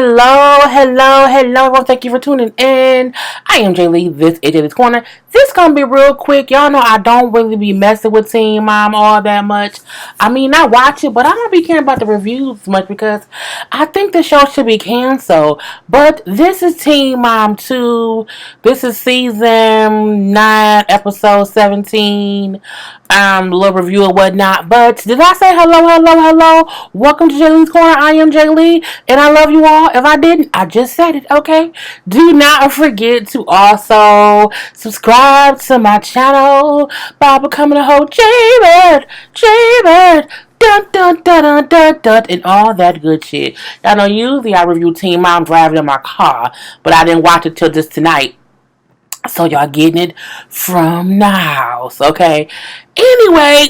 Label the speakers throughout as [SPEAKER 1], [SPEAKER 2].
[SPEAKER 1] Hello, everyone. Thank you for tuning in. I am Jay Lee. This is Jaylee's Corner. This gonna be real quick. Y'all know I don't really be messing with Teen Mom all that much. I mean, I watch it, but I don't be caring about the reviews much because I think the show should be canceled. But this is Teen Mom 2. This is season 9, episode 17. Little review or whatnot. But did I say hello? Welcome to Jaylee's Corner. I am Jay Lee, and I love you all. If I didn't, I just said it, okay? Do not forget to also subscribe to my channel by becoming a whole Jaybird, dun, and all that good shit. Y'all know usually I review Teen Mom driving in my car, but I didn't watch it till just tonight. So y'all getting it from now, okay? Anyway,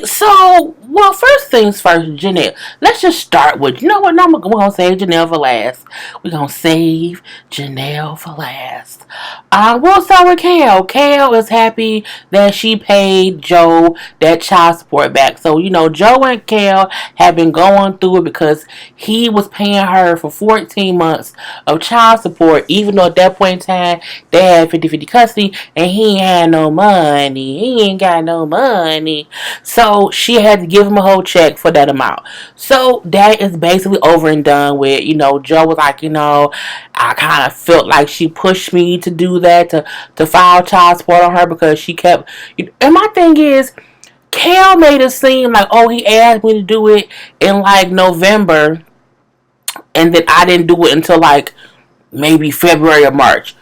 [SPEAKER 1] well, first things first, Janelle. Let's just start with, you know what? We're going to save Janelle for last. We're going to save Janelle for last. We'll start with Kale. Kale is happy that she paid Joe that child support back. So, Joe and Kale have been going through it because he was paying her for 14 months of child support, even though at that point in time, they had 50-50 custody, and he ain't had no money. He ain't got no money. So she had to give him a whole check for that amount. So that is basically over and done with. Joe was like, I kind of felt like she pushed me to do that, to file child support on her because she kept. And my thing is, Cal made it seem like, he asked me to do it in like November, and then I didn't do it until like maybe February or March.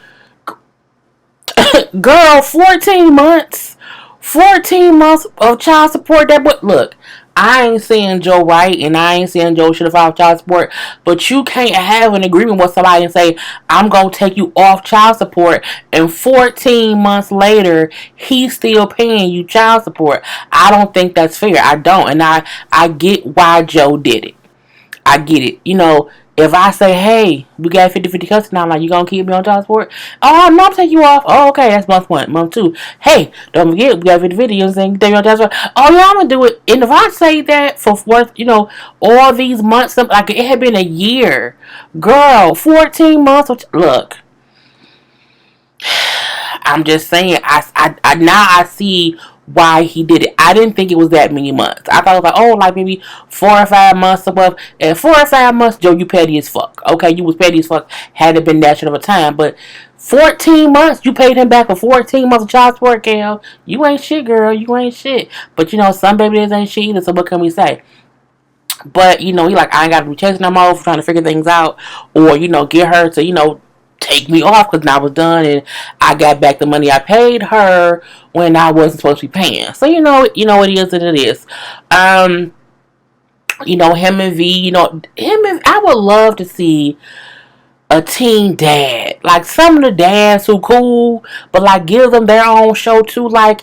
[SPEAKER 1] Girl, 14 months. 14 months of child support. Look, I ain't saying Joe right, and I ain't saying Joe should have filed child support, but you can't have an agreement with somebody and say, I'm going to take you off child support, and 14 months later, he's still paying you child support. I don't think that's fair. I don't, and I get why Joe did it. I get it. If I say, hey, we got 50-50 custody now, I'm like, you gonna keep me on child support? Oh, no, I'm taking you off. Oh, okay, that's month 1. Month 2, hey, don't forget, we got 50-50, you know what I'm saying? Take me on child support. Oh, yeah, I'm gonna do it. And if I say that for, all these months, like it had been a year, girl, 14 months, look, I'm just saying, now I see why he did it. I didn't think it was that many months. I thought it was like, maybe 4 or 5 months above. And 4 or 5 months, Joe, you petty as fuck. Okay, you was petty as fuck. Had it been that short of a time. But 14 months, you paid him back for 14 months of child support, Cal. You ain't shit, girl. You ain't shit. But, some babies ain't shit either, so what can we say? But, he like, I ain't got to be chasing them off, trying to figure things out. Or, get her to, take me off because I was done and I got back the money I paid her when I wasn't supposed to be paying. So it is what it is. Him and V, I would love to see a teen dad. Like some of the dads who cool, but like give them their own show too. Like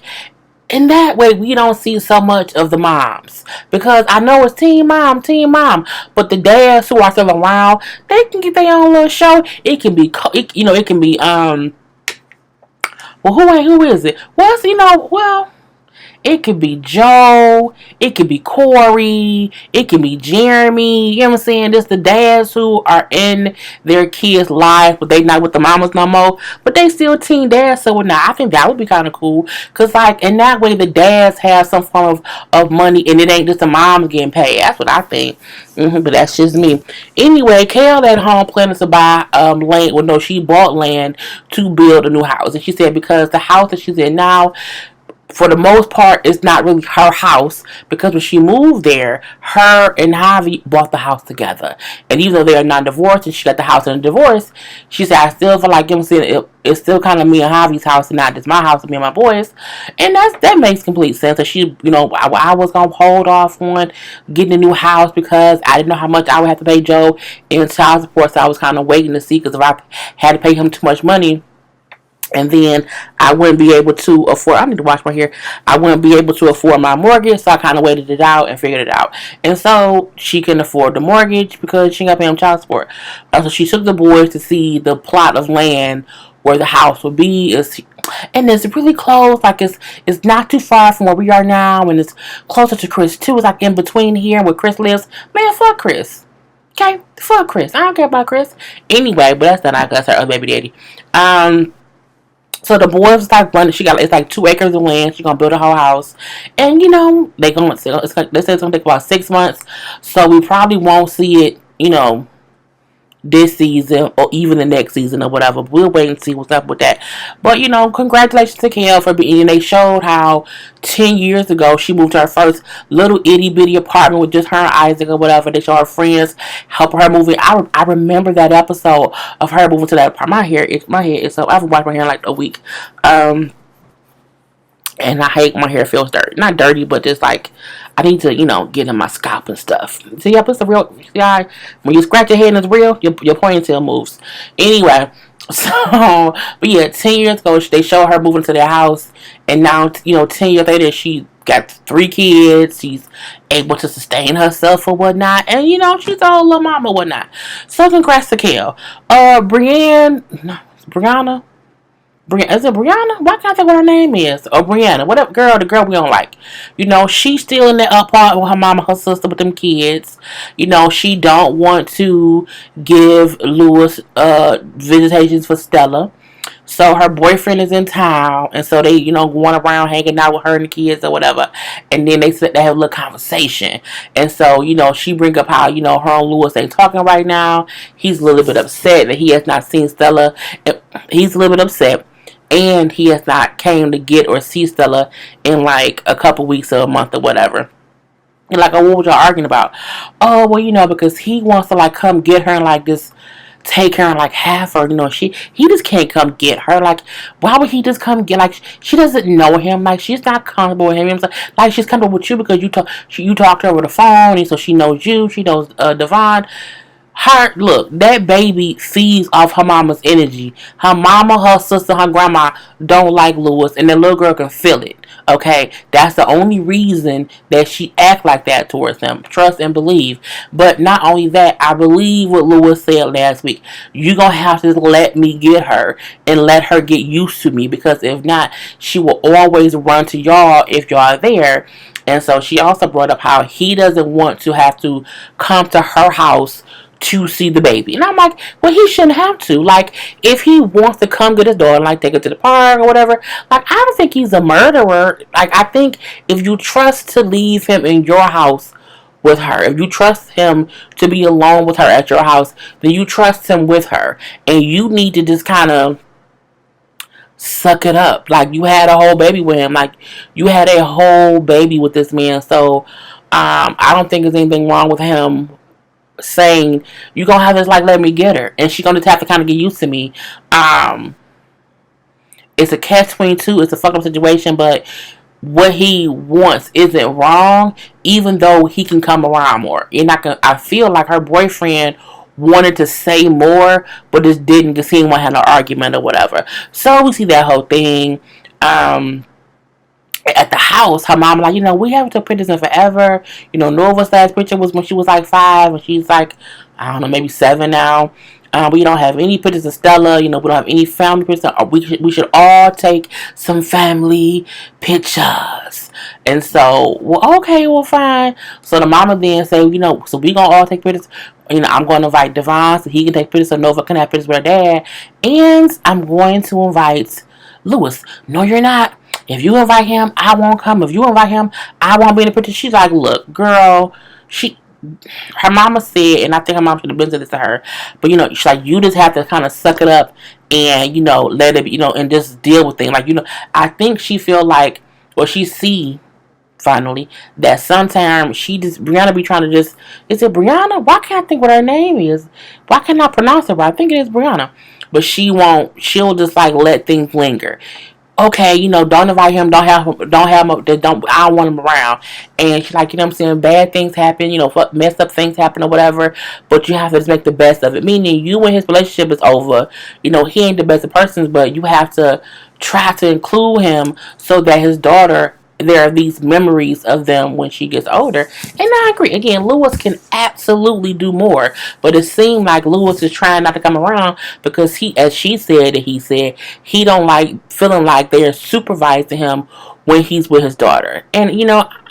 [SPEAKER 1] in that way, we don't see so much of the moms. Because I know it's Teen Mom. But the dads who are still around, they can get their own little show. It can be, it can be, well, who is it? Well, it could be Joe. It could be Corey. It could be Jeremy. You know what I'm saying? This the dads who are in their kids' life, but they not with the mamas no more. But they still teen dads. So now I think that would be kind of cool. Because like in that way, the dads have some form of money, and it ain't just the moms getting paid. That's what I think. But that's just me. Anyway, Kale at home planning to buy land. Well, no, she bought land to build a new house, and she said because the house that she's in now, for the most part, it's not really her house because when she moved there, her and Javi bought the house together. And even though they are not divorced and she got the house in a divorce, she said, I still feel like it's still kind of me and Javi's house and not just my house and me and my boys. And that makes complete sense. So she, I was going to hold off on getting a new house because I didn't know how much I would have to pay Joe in child support. So I was kind of waiting to see because if I had to pay him too much money, and then I wouldn't be able to afford, I need to wash my hair. I wouldn't be able to afford my mortgage, so I kind of waited it out and figured it out. And so she can afford the mortgage because she got to pay him child support. So she took the boys to see the plot of land where the house would be. And it's really close, like it's not too far from where we are now, and it's closer to Chris too. It's like in between here where Chris lives. Man, fuck Chris. Okay, fuck Chris. I don't care about Chris. Anyway, but that's her other baby daddy. Um, so the boys like running. She got it's like 2 acres of land. She's gonna build a whole house, and they gonna they say it's gonna take about 6 months. So we probably won't see it. This season or even the next season or whatever. We'll wait and see what's up with that. But congratulations to Kel for being. And they showed how 10 years ago she moved to her first little itty bitty apartment with just her and Isaac or whatever. They show her friends help her move in. I remember that episode of her moving to that apartment. My hair is so I've washed my hair in like a week. And I hate my hair feels dirty. Not dirty, but just like I need to, get in my scalp and stuff. See, it's a real guy. When you scratch your head and it's real, your ponytail moves. Anyway, so but yeah, 10 years ago they show her moving to their house, and now 10 years later she got 3 kids. She's able to sustain herself or whatnot, and she's a whole little mama or whatnot. So congrats to Kel. Brianna. Is it Brianna? Why can't I think what her name is? Or Brianna, whatever the girl we don't like. She's still in that apartment with her mama, her sister, with them kids. She don't want to give Lewis visitations for Stella. So her boyfriend is in town, and so they, going around hanging out with her and the kids or whatever. And then they have a little conversation, and so she bring up how her and Lewis ain't talking right now. He's a little bit upset that he has not seen Stella. He's a little bit upset, and he has not came to get or see Stella in like a couple weeks or a month or whatever. And like, oh, what was y'all arguing about? Oh, well, because he wants to like come get her and like just take her and like have her. He just can't come get her. Like, why would he just come get? Like, she doesn't know him. Like, she's not comfortable with him. Like, she's comfortable with you because you talk to her over the phone, and so she knows you. She knows Devon. Look, that baby feeds off her mama's energy. Her mama, her sister, her grandma don't like Lewis, and the little girl can feel it. Okay, that's the only reason that she act like that towards him. Trust and believe. But not only that, I believe what Lewis said last week. You gonna have to let me get her and let her get used to me, because if not, she will always run to y'all if y'all are there. And so she also brought up how he doesn't want to have to come to her house to see the baby. And I'm like, well, he shouldn't have to. Like, if he wants to come get his daughter, like take her to the park or whatever, like, I don't think he's a murderer. Like, I think if you trust to leave him in your house with her, if you trust him to be alone with her at your house, then you trust him with her. And you need to just kind of suck it up. Like, you had a whole baby with him. Like, you had a whole baby with this man. So, I don't think there's anything wrong with him saying you gonna have this, like, let me get her, and she's gonna have to kind of get used to me. It's a catch-22. It's a fucked up situation, but what he wants isn't wrong, even though he can come around more. And I feel like her boyfriend wanted to say more, but just didn't, because he didn't want to have an argument or whatever. So we see that whole thing. At the house, her mom like, we haven't took pictures in forever. Nova's last picture was when she was like 5, and she's like, I don't know, maybe 7 now. We don't have any pictures of Stella. We don't have any family pictures. We should all take some family pictures. And so, well, okay, well, fine. So the mama then say, so we gonna all take pictures. I'm going to invite Devon so he can take pictures, so Nova can have pictures with her dad. And I'm going to invite Lewis. No, you're not. If you invite him, I won't come. If you invite him, I won't be in the picture. She's like, look, girl, her mama said, and I think her mom should have been to this to her, but she's like, you just have to kind of suck it up and, let it be, and just deal with things. Like, I think she feel like, or she see, finally, that sometimes Brianna be trying to just, is it Brianna? Why can't I think what her name is? Why can't I pronounce it right? I think it is Brianna. But she'll just like let things linger. Okay, don't invite him, don't have him, I don't want him around. And she's like, what I'm saying, bad things happen, messed up things happen or whatever, but you have to just make the best of it. Meaning, you and his relationship is over. He ain't the best of persons, but you have to try to include him so that his daughter, there are these memories of them when she gets older. And I agree. Again, Lewis can absolutely do more. But it seemed like Lewis is trying not to come around because he, as she said, he don't like feeling like they're supervising him when he's with his daughter. And,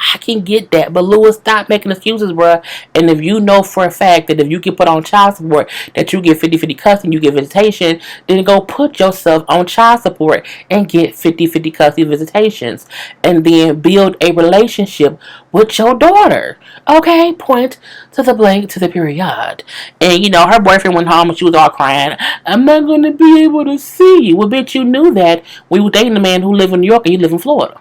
[SPEAKER 1] I can get that. But, Lewis, stop making excuses, bruh. And if you know for a fact that if you get put on child support, that you get 50-50 custody, you get visitation, then go put yourself on child support and get 50-50 custody visitations. And then build a relationship with your daughter. Okay? Point to the blank to the period. And, her boyfriend went home and she was all crying. I'm not going to be able to see you. Well, bitch, you knew that when you were dating a man who lived in New York and you live in Florida.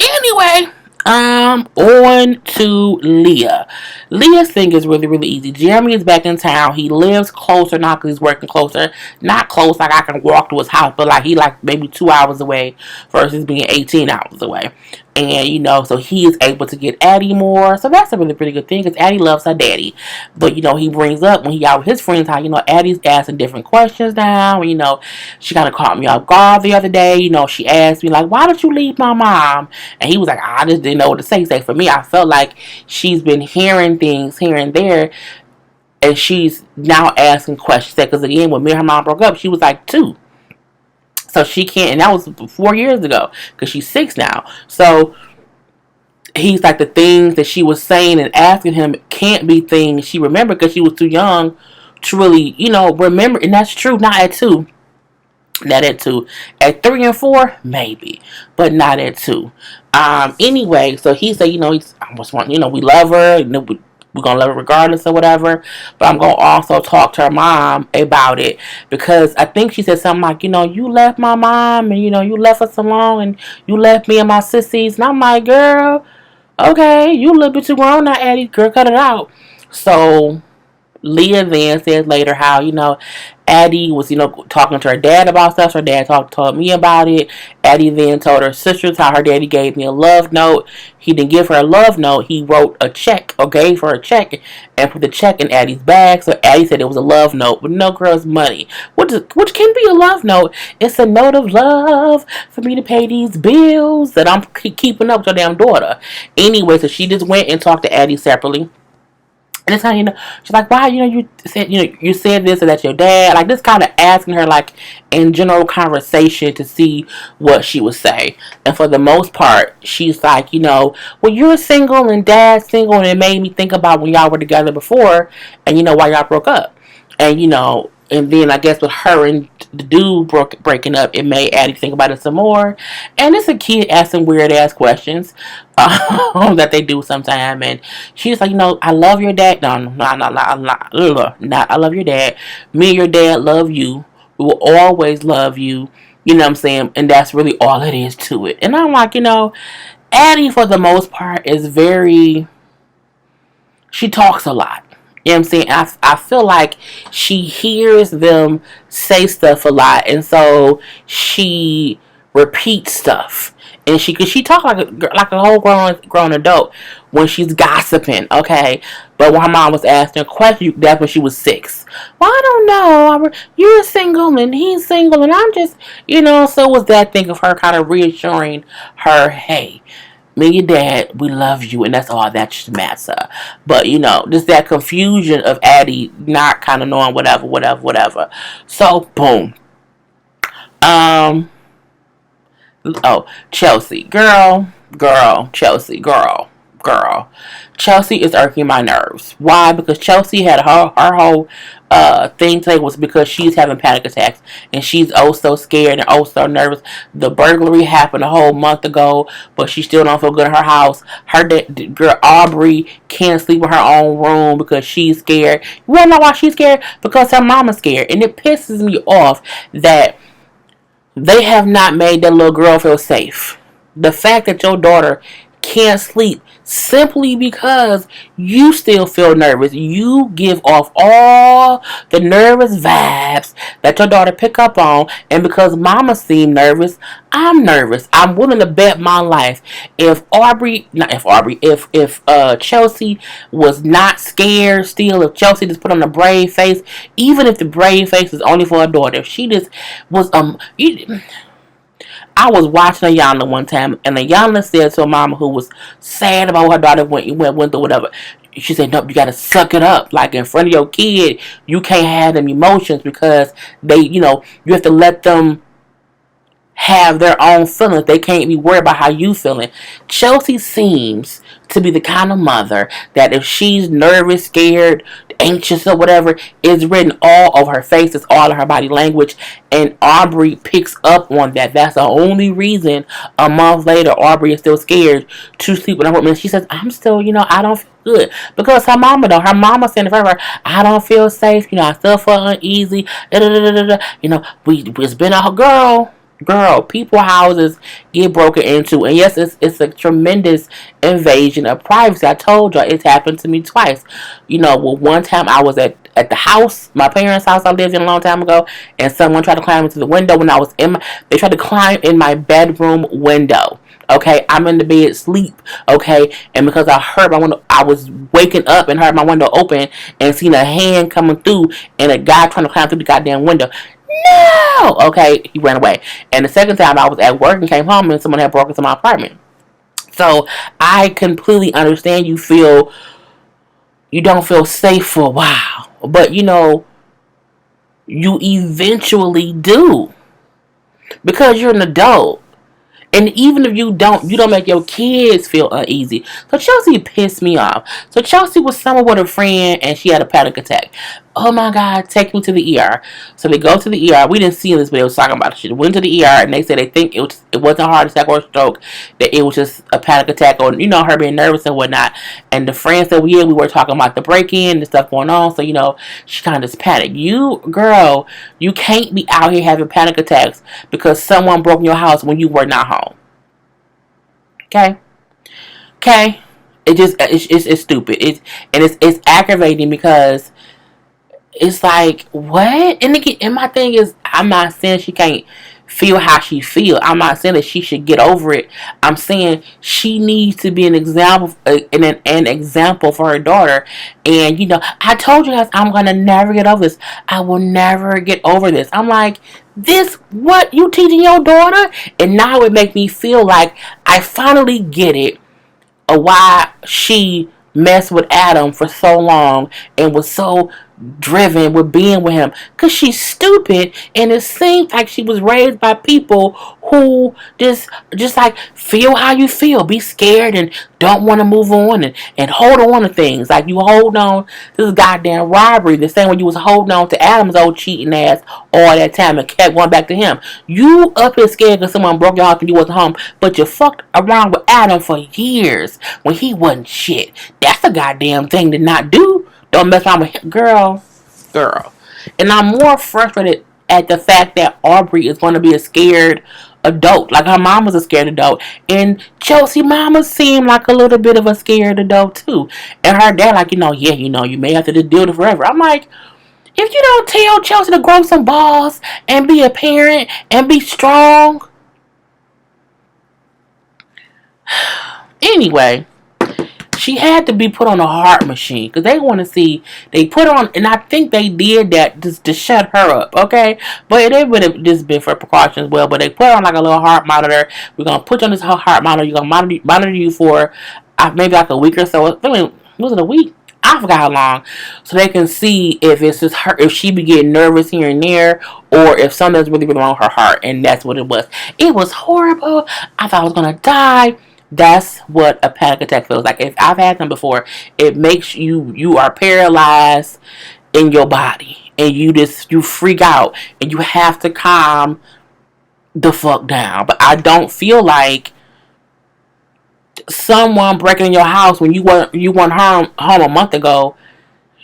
[SPEAKER 1] Anyway, on to Leah. Leah's thing is really, really easy. Jeremy is back in town. He lives closer now because he's working closer. Not close like I can walk to his house, but like he maybe 2 hours away versus being 18 hours away. And, so he is able to get Addie more. So that's a really pretty good thing because Addie loves her daddy. But, he brings up when he out with his friends how, Addie's asking different questions now. And, she kind of caught me off guard the other day. She asked me, like, why did you leave my mom? And he was like, I just didn't know what to say. So for me, I felt like she's been hearing things here and there. And she's now asking questions. Because, again, when me and her mom broke up, she was like 2. So she can't, and that was 4 years ago, because she's 6 now. So he's like, the things that she was saying and asking him can't be things she remembered because she was too young to really, remember. And that's true, not at 2. Not at 2. At 3 and 4, maybe, but not at 2. Anyway, so he said, I just want, we love her, and we're going to love her regardless or whatever. But I'm going to also talk to her mom about it. Because I think she said something like, you left my mom and, you left us alone and you left me and my sissies. And I'm like, girl, okay, you a little bit too grown now, Addie. Girl, cut it out. So Leah then says later how, Addie was, talking to her dad about stuff. Her dad told me about it. Addie then told her sisters how her daddy gave me a love note. He didn't give her a love note. He wrote a check or gave her a check and put the check in Addie's bag. So Addie said it was a love note, but no girl's money. Which can be a love note. It's a note of love for me to pay these bills that I'm keeping up with your damn daughter. Anyway, so she just went and talked to Addie separately. And it's how, she's like, why, you said this or that's your dad. Like, this kind of asking her, like, in general conversation to see what she would say. And for the most part, she's like, well, you're single and dad's single. And it made me think about when y'all were together before and, why y'all broke up. And, and then I guess with her and the dude breaking up, it made Addie think about it some more. And it's a kid asking weird ass questions that they do sometime. And she's like, I love your dad. No, I love your dad. Me and your dad love you. We will always love you. You know what I'm saying? And that's really all it is to it. And I'm like, Addie for the most part is she talks a lot. You know what I'm saying? I feel like she hears them say stuff a lot, and so she repeats stuff. And cause she talks like a whole grown adult when she's gossiping, okay? But when her mom was asking a question, that's when she was 6. Well, I don't know. You're single and he's single, and I'm just, so it was that thing of her kind of reassuring her, hey, me and your dad, we love you, and that's all that should matter. But, just that confusion of Addie not kind of knowing whatever. So, boom. Chelsea. Chelsea is irking my nerves. Why? Because Chelsea had her whole thing today was because she's having panic attacks and she's so scared and so nervous. The burglary happened a whole month ago, but she still don't feel good in her house. Her girl Aubrey can't sleep in her own room because she's scared. You wanna know why she's scared? Because her mama's scared, and it pisses me off that they have not made that little girl feel safe. The fact that your daughter can't sleep simply because you still feel nervous. You give off all the nervous vibes that your daughter pick up on, and because mama seemed nervous, I'm nervous. I'm willing to bet my life if Chelsea was not scared still, if Chelsea just put on a brave face, even if the brave face is only for her daughter, if she just was I was watching Ayana one time, and Ayana said to her mama who was sad about what her daughter went through, whatever. She said, "No, you gotta suck it up. Like in front of your kid, you can't have them emotions because you have to let them have their own feelings. They can't be worried about how you feeling. Chelsea seems to be the kind of mother that if she's nervous, scared, anxious, or whatever, it's written all over her face. It's all in her body language. And Aubrey picks up on that. That's the only reason a month later Aubrey is still scared to sleep with her woman. She says, I'm still, I don't feel good. Because her mama, though, her mama said forever, I don't feel safe. I still feel uneasy. Da, da, da, da, da. It's been a girl, people houses get broken into, and yes, it's a tremendous invasion of privacy. I told y'all it's happened to me twice. One time I was at the house, my parents' house I lived in a long time ago, and someone tried to climb into the window when I was they tried to climb in my bedroom window. Okay, I'm in the bed, sleep. Okay, and because I heard my window, I was waking up and heard my window open and seen a hand coming through and a guy trying to climb through the goddamn window. No! Okay, he ran away. And the second time I was at work and came home and someone had broken into my apartment. So I completely understand you don't feel safe for a while. But you eventually do. Because you're an adult. And even if you don't make your kids feel uneasy. So Chelsea pissed me off. So Chelsea was somewhere with a friend and she had a panic attack. Oh my God, take me to the ER. So they go to the ER. We didn't see this, but they was talking about it. She went to the ER and they said they think it wasn't a heart attack or a stroke. That it was just a panic attack or, her being nervous and whatnot. And the friend said, well, yeah, we were talking about the break-in and stuff going on. So, she kind of just panicked. Girl, you can't be out here having panic attacks because someone broke in your house when you were not home. Okay? Okay? It's stupid. It's aggravating because it's like, what? And again, and my thing is, I'm not saying she can't feel how she feels. I'm not saying that she should get over it. I'm saying she needs to be an example, an example for her daughter. And I told you guys, I'm gonna never get over this. I will never get over this. I'm like, this what you teaching your daughter? And now it makes me feel like I finally get it. Why she messed with Adam for so long and was so driven with being with him, because she's stupid, and it seems like she was raised by people who just like feel how you feel, be scared and don't want to move on and hold on to things like you hold on to this goddamn robbery the same way you was holding on to Adam's old cheating ass all that time and kept going back to him. You up here scared because someone broke your house and you wasn't home, but you fucked around with Adam for years when he wasn't shit. That's a goddamn thing to not do. Don't mess around with him. Girl. And I'm more frustrated at the fact that Aubrey is going to be a scared adult. Like her mom was a scared adult. And Chelsea mama seemed like a little bit of a scared adult too. And her dad like, you may have to just deal with it forever. I'm like, if you don't tell Chelsea to grow some balls and be a parent and be strong. Anyway. She had to be put on a heart machine because they want to see. They put on, and I think they did that just to shut her up, okay? But it would have just been for precaution as well. But they put on like a little heart monitor. We're gonna put you on this heart monitor. You're gonna monitor you for maybe like a week or so. Was it a week? I forgot how long. So they can see if it's just her, if she be getting nervous here and there, or if something's really wrong with her heart. And that's what it was. It was horrible. I thought I was gonna die. That's what a panic attack feels like. If I've had them before, it makes you are paralyzed in your body. And you freak out. And you have to calm the fuck down. But I don't feel like someone breaking in your house when you weren't home a month ago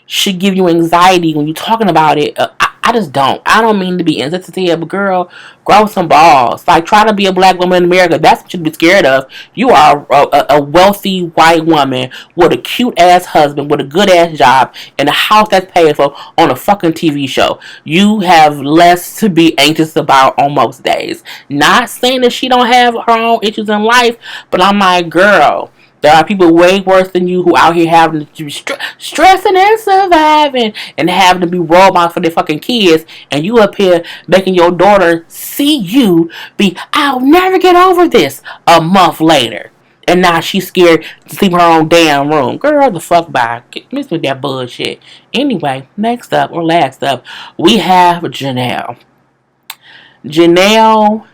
[SPEAKER 1] should give you anxiety when you're talking about it. I just don't. I don't mean to be insensitive, but girl, grow some balls. Like, trying to be a black woman in America, that's what you should be scared of. You are a wealthy white woman with a cute ass husband, with a good ass job, and a house that's paid for on a fucking TV show. You have less to be anxious about on most days. Not saying that she don't have her own issues in life, but I'm like, girl, there are people way worse than you who out here having to be stressing and surviving and having to be role models for their fucking kids, and you up here making your daughter see you be, I'll never get over this a month later. And now she's scared to sleep in her own damn room. Girl, the fuck bye. Miss with that bullshit. Anyway, last up, we have Janelle. Janelle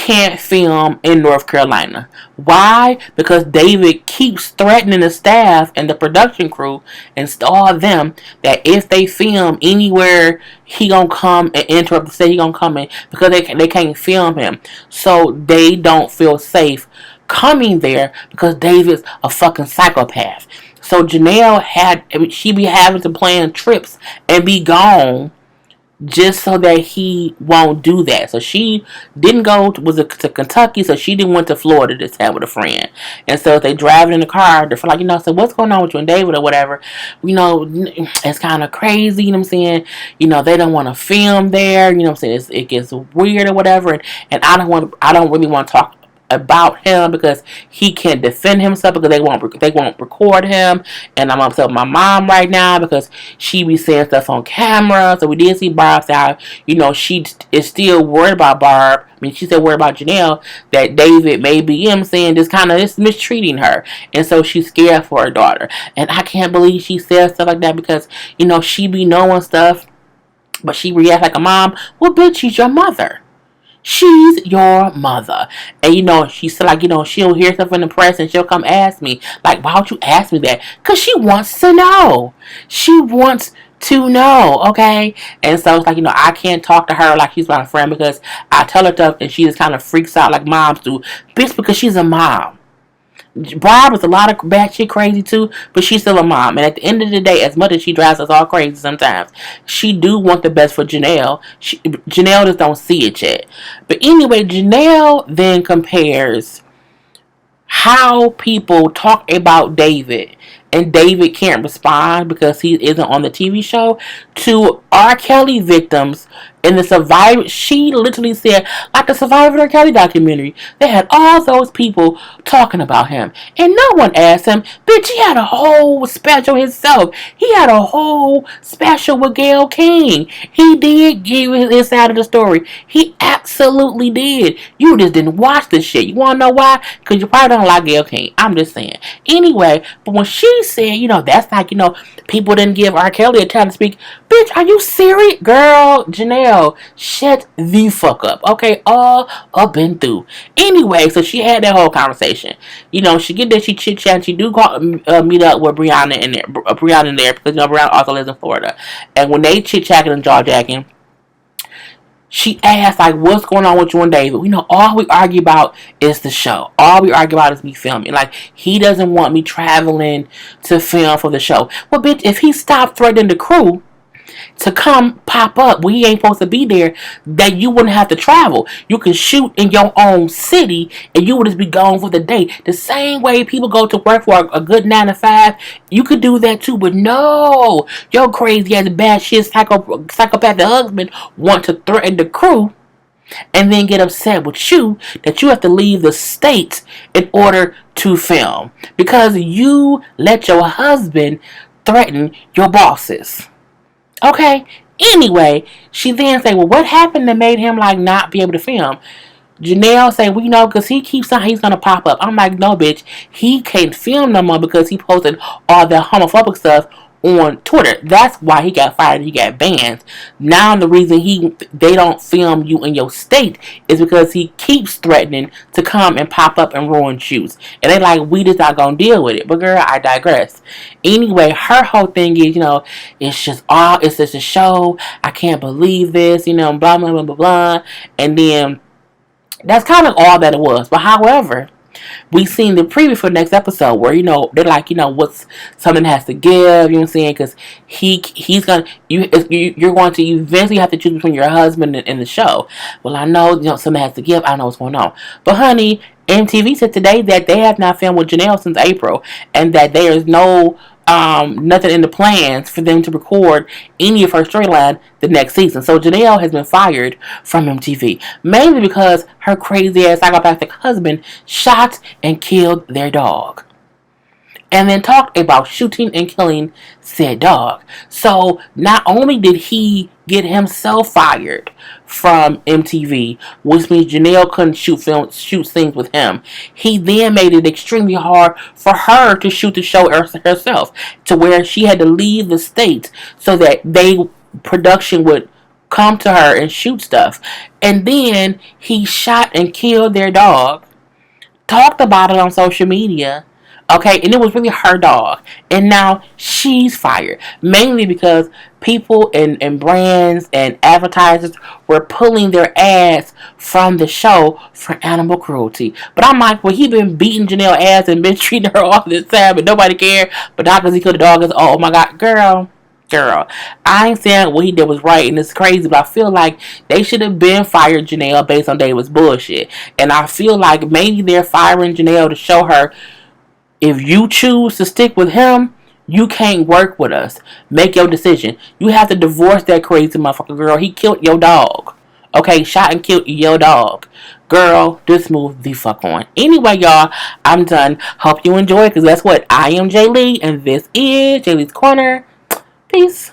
[SPEAKER 1] can't film in North Carolina. Why? Because David keeps threatening the staff and the production crew and all of them that if they film anywhere, he gonna come and interrupt the set. He gonna come in because they can't film him, so they don't feel safe coming there because David's a fucking psychopath. So Janelle she be having to plan trips and be gone just so that he won't do that. So she didn't go to Kentucky, so she didn't went to Florida this time with a friend. And so they driving in the car, they're like, so what's going on with you and David or whatever? It's kind of crazy, you know what I'm saying? They don't want to film there, you know what I'm saying? It gets weird or whatever, and I don't really want to talk about him because he can't defend himself because they won't record him, and I'm upset with my mom right now because she be saying stuff on camera. So we did see Barb's out. She is still worried about Barb. I mean, she's still worried about Janelle that David may be saying this kind of this mistreating her, and so she's scared for her daughter. And I can't believe she says stuff like that because she be knowing stuff, but she reacts like a mom. Well, bitch, she's your mother. She's your mother. And she's like, she'll hear stuff in the press and she'll come ask me, like, why would you ask me that? Because she wants to know. She wants to know, okay? And so it's like, I can't talk to her like she's my friend because I tell her stuff and she just kind of freaks out like moms do. Bitch, because she's a mom. Barb is a lot of bad shit crazy too, but she's still a mom. And at the end of the day, as much as she drives us all crazy sometimes, she do want the best for Janelle. Janelle just don't see it yet. But anyway, Janelle then compares how people talk about David and David can't respond because he isn't on the TV show to R. Kelly victims in the Survivor. She literally said, like the Survivor R. Kelly documentary, they had all those people talking about him and no one asked him. Bitch, he had a whole special himself. He had a whole special with Gayle King. He did give his side of the story. He absolutely did. You just didn't watch this shit. You want to know why? Because you probably don't like Gayle King. I'm just saying. Anyway, but when she said, that's like, people didn't give R. Kelly a time to speak. Bitch, are you serious? Girl, Janelle, shut the fuck up. Okay, all up and through. Anyway, so she had that whole conversation. She get there, she chit chat. She do meet up with Brianna in there because Brianna also lives in Florida. And when they chit chatting and jaw jacking, she asked, like, what's going on with you and David? All we argue about is the show. All we argue about is me filming. Like, he doesn't want me traveling to film for the show. Well, bitch, if he stopped threatening the crew to come pop up when he ain't supposed to be there, that you wouldn't have to travel. You can shoot in your own city and you would just be gone for the day. The same way people go to work for a good 9 to 5, you could do that too. But no, your crazy ass bad shit psychopathic husband want to threaten the crew and then get upset with you that you have to leave the state in order to film because you let your husband threaten your bosses. Okay. Anyway, she then say, well, what happened that made him like not be able to film? Janelle say, well, because he keeps saying he's gonna pop up. I'm like, no, bitch, he can't film no more because he posted all the homophobic stuff on Twitter. That's why he got fired. He got banned. Now the reason they don't film you in your state is because he keeps threatening to come and pop up and ruin shoots. And they like, we just not gonna deal with it. But girl, I digress. Anyway, her whole thing is, it's just a show. I can't believe this, blah, blah, blah, blah, blah. And then that's kind of all that it was. But however, we seen the preview for the next episode where, they're like, what's something has to give, you know what I'm saying? Because he's gonna, you're going to eventually have to choose between your husband and the show. Well, I know, something has to give. I know what's going on. But honey, MTV said today that they have not filmed with Janelle since April and that there is no nothing in the plans for them to record any of her storyline the next season. So Janelle has been fired from MTV, mainly because her crazy ass psychopathic husband shot and killed their dog. And then talked about shooting and killing said dog. So not only did he get himself fired from MTV, which means Janelle couldn't shoot scenes with him, he then made it extremely hard for her to shoot the show herself, to where she had to leave the state so that production would come to her and shoot stuff. And then he shot and killed their dog, talked about it on social media. Okay, and it was really her dog. And now she's fired. Mainly because people and brands and advertisers were pulling their ads from the show for animal cruelty. But I'm like, well, he been beating Janelle ass and been treating her all this time, and nobody cared. But not because he killed the dog is, oh my god, girl, I ain't saying what he did was right, and it's crazy, but I feel like they should have been fired Janelle based on David's bullshit. And I feel like maybe they're firing Janelle to show her, if you choose to stick with him, you can't work with us. Make your decision. You have to divorce that crazy motherfucker, girl. He killed your dog. Okay, shot and killed your dog. Girl, just move the fuck on. Anyway, y'all, I'm done. Hope you enjoy, because that's what I am, Jay Lee, and this is Jay Lee's Corner. Peace.